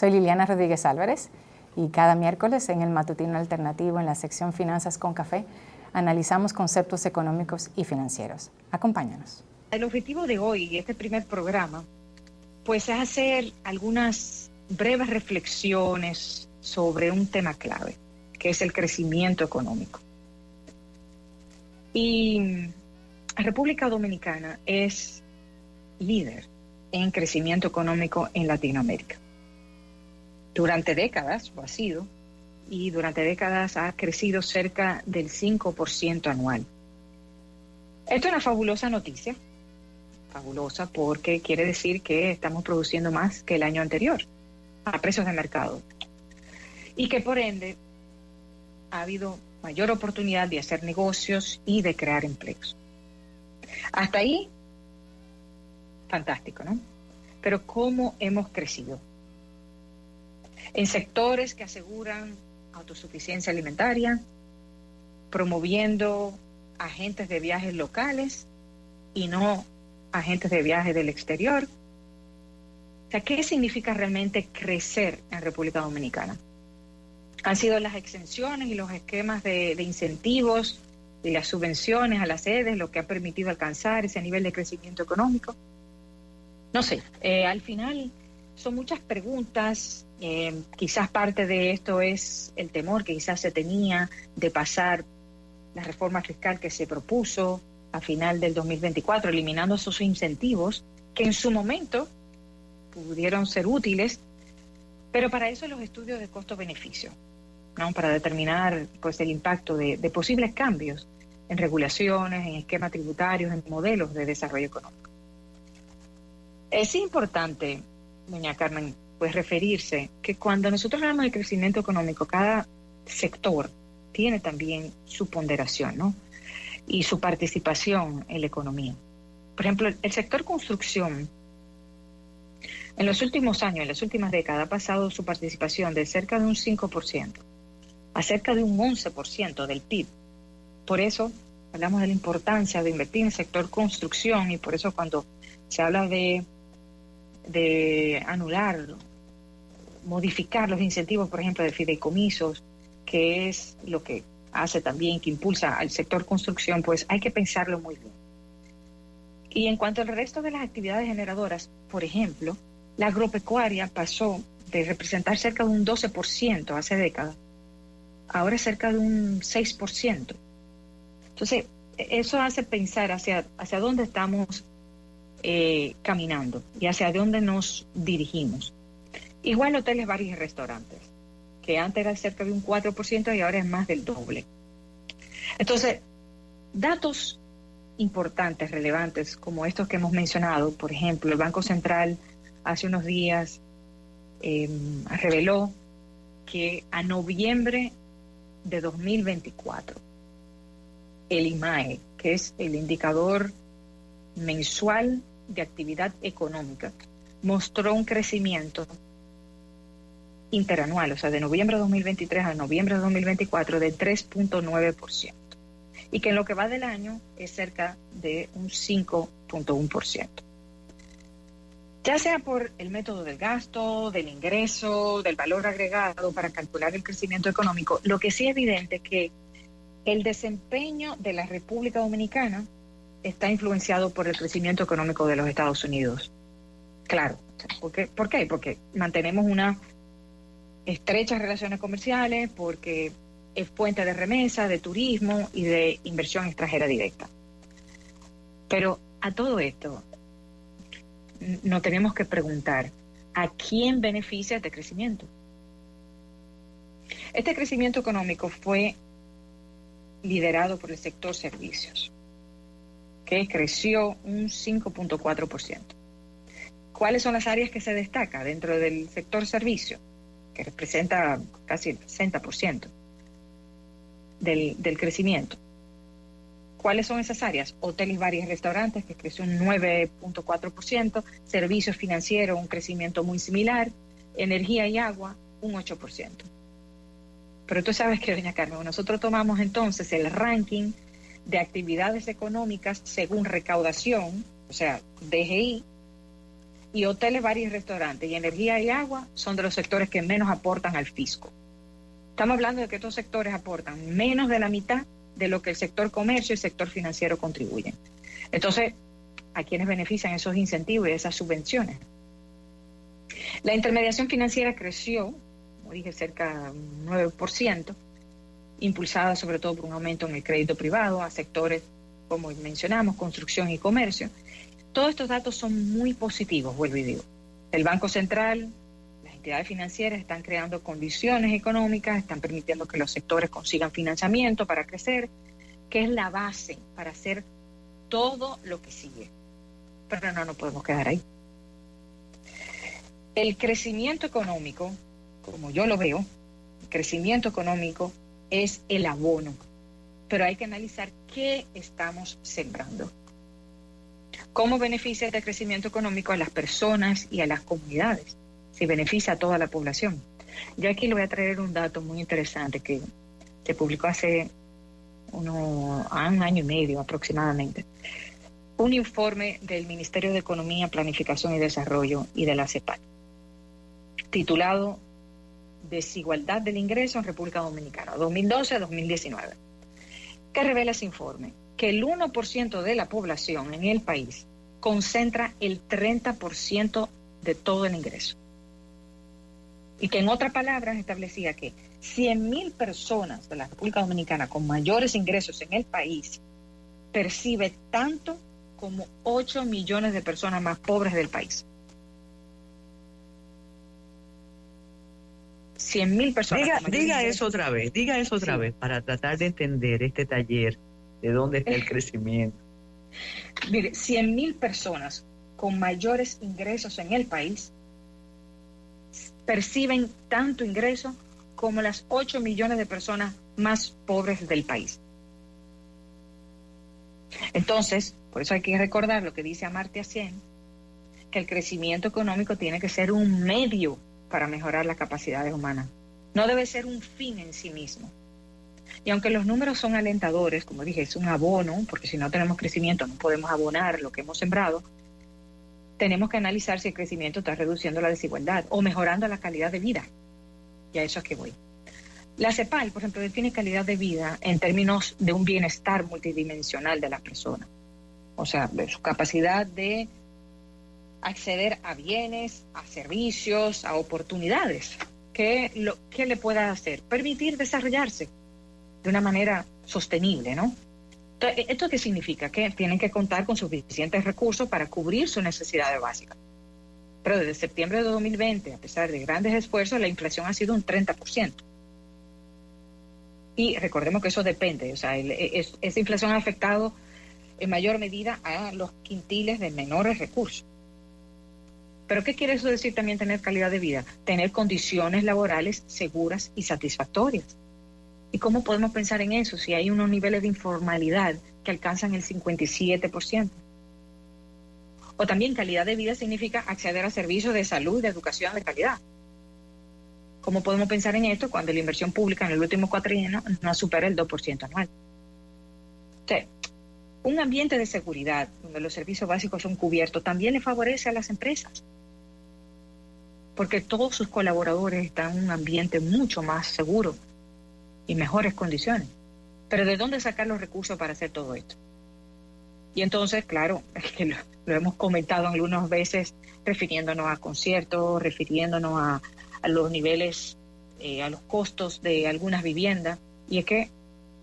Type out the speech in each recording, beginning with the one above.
Soy Liliana Rodríguez Álvarez y cada miércoles en el Matutino Alternativo, en la sección Finanzas con Café, analizamos conceptos económicos y financieros. Acompáñanos. El objetivo de hoy, este primer programa, pues es hacer algunas breves reflexiones sobre un tema clave, que es el crecimiento económico. Y República Dominicana es líder en crecimiento económico en Latinoamérica. Durante décadas lo ha sido, y durante décadas ha crecido cerca del 5% anual. Esto es una fabulosa noticia, fabulosa porque quiere decir que estamos produciendo más que el año anterior, a precios de mercado, y que por ende ha habido mayor oportunidad de hacer negocios y de crear empleos. Hasta ahí, fantástico, ¿no? Pero ¿cómo hemos crecido? En sectores que aseguran autosuficiencia alimentaria, promoviendo agentes de viajes locales y no agentes de viajes del exterior. O sea, ¿qué significa realmente crecer en República Dominicana? Han sido las exenciones y los esquemas de incentivos y las subvenciones a las sedes lo que ha permitido alcanzar ese nivel de crecimiento económico. No sé, al final son muchas preguntas. Quizás parte de esto es el temor que quizás se tenía de pasar la reforma fiscal que se propuso a final del 2024, eliminando esos incentivos que en su momento pudieron ser útiles, pero para eso los estudios de costo-beneficio, ¿no? Para determinar pues el impacto de posibles cambios en regulaciones, en esquemas tributarios, en modelos de desarrollo económico. Es importante, doña Carmen, pues referirse que cuando nosotros hablamos de crecimiento económico, cada sector tiene también su ponderación, ¿no? Y su participación en la economía. Por ejemplo, el sector construcción, en los últimos años, en las últimas décadas, ha pasado su participación de cerca de un 5% a cerca de un 11% del PIB. Por eso hablamos de la importancia de invertir en el sector construcción, y por eso cuando se habla de anular, modificar los incentivos, por ejemplo, de fideicomisos, que es lo que hace también, que impulsa al sector construcción, pues hay que pensarlo muy bien. Y en cuanto al resto de las actividades generadoras, por ejemplo, la agropecuaria pasó de representar cerca de un 12% hace décadas, ahora cerca de un 6%. Entonces, eso hace pensar hacia dónde estamos caminando y hacia dónde nos dirigimos. Igual hoteles, bares y restaurantes, que antes era cerca de un 4% y ahora es más del doble. Entonces, datos importantes, relevantes, como estos que hemos mencionado, por ejemplo, el Banco Central hace unos días reveló que a noviembre de 2024, el IMAE, que es el indicador mensual de actividad económica, mostró un crecimiento interanual, o sea, de noviembre de 2023 a noviembre de 2024, de 3.9%. Y que en lo que va del año es cerca de un 5.1%. Ya sea por el método del gasto, del ingreso, del valor agregado para calcular el crecimiento económico, lo que sí es evidente es que el desempeño de la República Dominicana está influenciado por el crecimiento económico de los Estados Unidos. Claro. ¿Por qué? Porque mantenemos unas estrechas relaciones comerciales, porque es fuente de remesa, de turismo y de inversión extranjera directa. Pero a todo esto nos tenemos que preguntar, ¿a quién beneficia este crecimiento? Este crecimiento económico fue liderado por el sector servicios, que creció un 5.4%. ¿Cuáles son las áreas que se destacan dentro del sector servicio, que representa casi el 60% del crecimiento? ¿Cuáles son esas áreas? Hoteles, bares y restaurantes, que creció un 9.4%, servicios financieros, un crecimiento muy similar, energía y agua, un 8%. Pero tú sabes que, doña Carmen, nosotros tomamos entonces el ranking de actividades económicas según recaudación, o sea, DGI, y hoteles, bares y restaurantes, y energía y agua son de los sectores que menos aportan al fisco. Estamos hablando de que estos sectores aportan menos de la mitad de lo que el sector comercio y el sector financiero contribuyen. Entonces, ¿a quiénes benefician esos incentivos y esas subvenciones? La intermediación financiera creció, como dije, cerca de un 9%, impulsada sobre todo por un aumento en el crédito privado a sectores, como mencionamos, construcción y comercio. Todos estos datos son muy positivos, vuelvo y digo. El Banco Central, las entidades financieras están creando condiciones económicas, están permitiendo que los sectores consigan financiamiento para crecer, que es la base para hacer todo lo que sigue. Pero no nos podemos quedar ahí. El crecimiento económico, como yo lo veo, el crecimiento económico es el abono, pero hay que analizar qué estamos sembrando. ¿Cómo beneficia este crecimiento económico a las personas y a las comunidades? Si beneficia a toda la población. Yo aquí le voy a traer un dato muy interesante que se publicó hace un año y medio aproximadamente. Un informe del Ministerio de Economía, Planificación y Desarrollo y de la CEPAL, titulado Desigualdad del Ingreso en República Dominicana, 2012 a 2019. ¿Qué revela ese informe? Que el 1% de la población en el país concentra el 30% de todo el ingreso. Y que en otras palabras establecía que 100,000 personas de la República Dominicana con mayores ingresos en el país percibe tanto como 8 millones de personas más pobres del país. 100,000 personas. Diga eso otra vez para tratar de entender este taller, de dónde está el crecimiento. Mire, 100,000 personas con mayores ingresos en el país perciben tanto ingreso como las 8 millones de personas más pobres del país. Entonces, por eso hay que recordar lo que dice Amartya Sen, que el crecimiento económico tiene que ser un medio para mejorar las capacidades humanas. No debe ser un fin en sí mismo. Y aunque los números son alentadores, como dije, es un abono, porque si no tenemos crecimiento no podemos abonar lo que hemos sembrado, tenemos que analizar si el crecimiento está reduciendo la desigualdad o mejorando la calidad de vida. Y a eso es que voy. La CEPAL, por ejemplo, define calidad de vida en términos de un bienestar multidimensional de las personas. O sea, de su capacidad de acceder a bienes, a servicios, a oportunidades. ¿Qué le pueda hacer? Permitir desarrollarse de una manera sostenible, ¿no? Entonces, ¿esto qué significa? Que tienen que contar con suficientes recursos para cubrir sus necesidades básicas. Pero desde septiembre de 2020, a pesar de grandes esfuerzos, la inflación ha sido un 30%. Y recordemos que eso depende, o sea, esa inflación ha afectado en mayor medida a los quintiles de menores recursos. ¿Pero qué quiere eso decir también tener calidad de vida? Tener condiciones laborales seguras y satisfactorias. ¿Y cómo podemos pensar en eso si hay unos niveles de informalidad que alcanzan el 57%? O también calidad de vida significa acceder a servicios de salud y de educación de calidad. ¿Cómo podemos pensar en esto cuando la inversión pública en el último cuatrienio no supera el 2% anual? O sea, un ambiente de seguridad donde los servicios básicos son cubiertos también le favorece a las empresas, porque todos sus colaboradores están en un ambiente mucho más seguro y mejores condiciones. Pero ¿de dónde sacar los recursos para hacer todo esto? Y entonces, claro, es que lo hemos comentado algunas veces, refiriéndonos a conciertos, refiriéndonos a los niveles, a los costos de algunas viviendas, y es que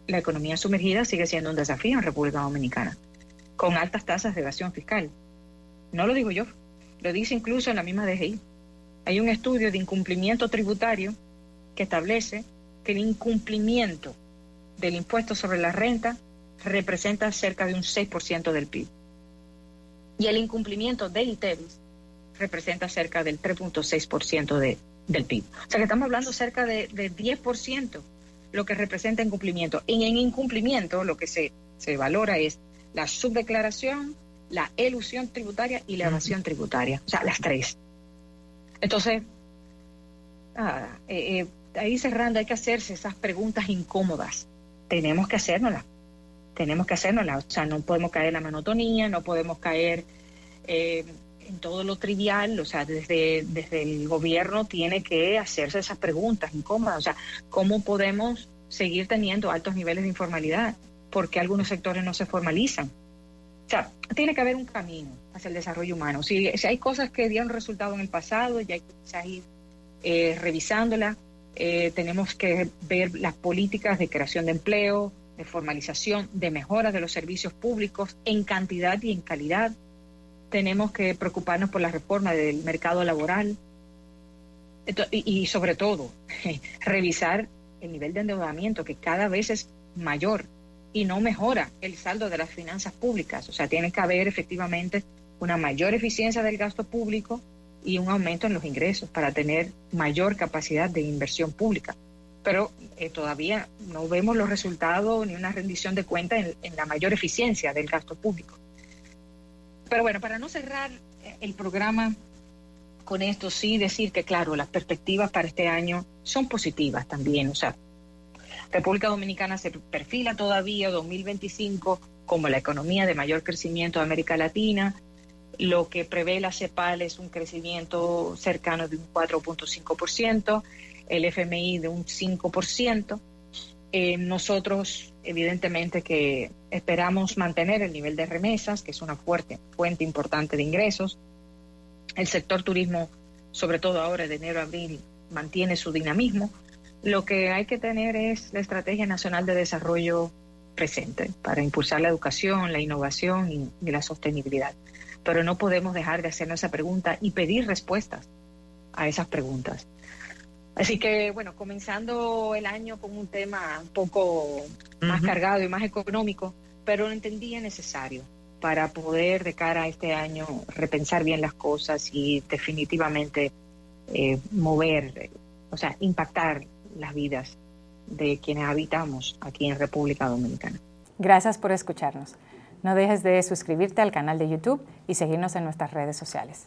la economía sumergida sigue siendo un desafío en República Dominicana, con altas tasas de evasión fiscal. No lo digo yo, lo dice incluso en la misma DGI. Hay un estudio de incumplimiento tributario que establece que el incumplimiento del impuesto sobre la renta representa cerca de un 6% del PIB. Y el incumplimiento del ITEVIS representa cerca del 3.6% del PIB. O sea que estamos hablando cerca de 10% lo que representa incumplimiento. Y en incumplimiento lo que se valora es la subdeclaración, la elusión tributaria y la evasión tributaria. O sea, las tres. Entonces, ahí cerrando, hay que hacerse esas preguntas incómodas. Tenemos que hacérnoslas. O sea, no podemos caer en la monotonía, no podemos caer en todo lo trivial, o sea, desde el gobierno tiene que hacerse esas preguntas incómodas, o sea, ¿cómo podemos seguir teniendo altos niveles de informalidad? ¿Por qué algunos sectores no se formalizan? O sea, tiene que haber un camino hacia el desarrollo humano. Si hay cosas que dieron resultado en el pasado, ya hay que quizás ir revisándolas. Tenemos que ver las políticas de creación de empleo, de formalización, de mejora de los servicios públicos en cantidad y en calidad. Tenemos que preocuparnos por la reforma del mercado laboral y sobre todo, revisar el nivel de endeudamiento que cada vez es mayor y no mejora el saldo de las finanzas públicas. O sea, tiene que haber efectivamente una mayor eficiencia del gasto público y un aumento en los ingresos para tener mayor capacidad de inversión pública. Pero todavía no vemos los resultados ni una rendición de cuentas en la mayor eficiencia del gasto público. Pero bueno, para no cerrar el programa con esto, sí decir que, claro, las perspectivas para este año son positivas también. O sea, República Dominicana se perfila todavía 2025 como la economía de mayor crecimiento de América Latina. Lo que prevé la CEPAL es un crecimiento cercano de un 4.5%, el FMI de un 5%. Nosotros, evidentemente, que esperamos mantener el nivel de remesas, que es una fuente importante de ingresos. El sector turismo, sobre todo ahora de enero a abril, mantiene su dinamismo. Lo que hay que tener es la Estrategia Nacional de Desarrollo presente para impulsar la educación, la innovación y la sostenibilidad. Pero no podemos dejar de hacernos esa pregunta y pedir respuestas a esas preguntas. Así que, bueno, comenzando el año con un tema un poco más cargado y más económico, pero lo entendía necesario para poder, de cara a este año, repensar bien las cosas y definitivamente impactar las vidas de quienes habitamos aquí en República Dominicana. Gracias por escucharnos. No dejes de suscribirte al canal de YouTube y seguirnos en nuestras redes sociales.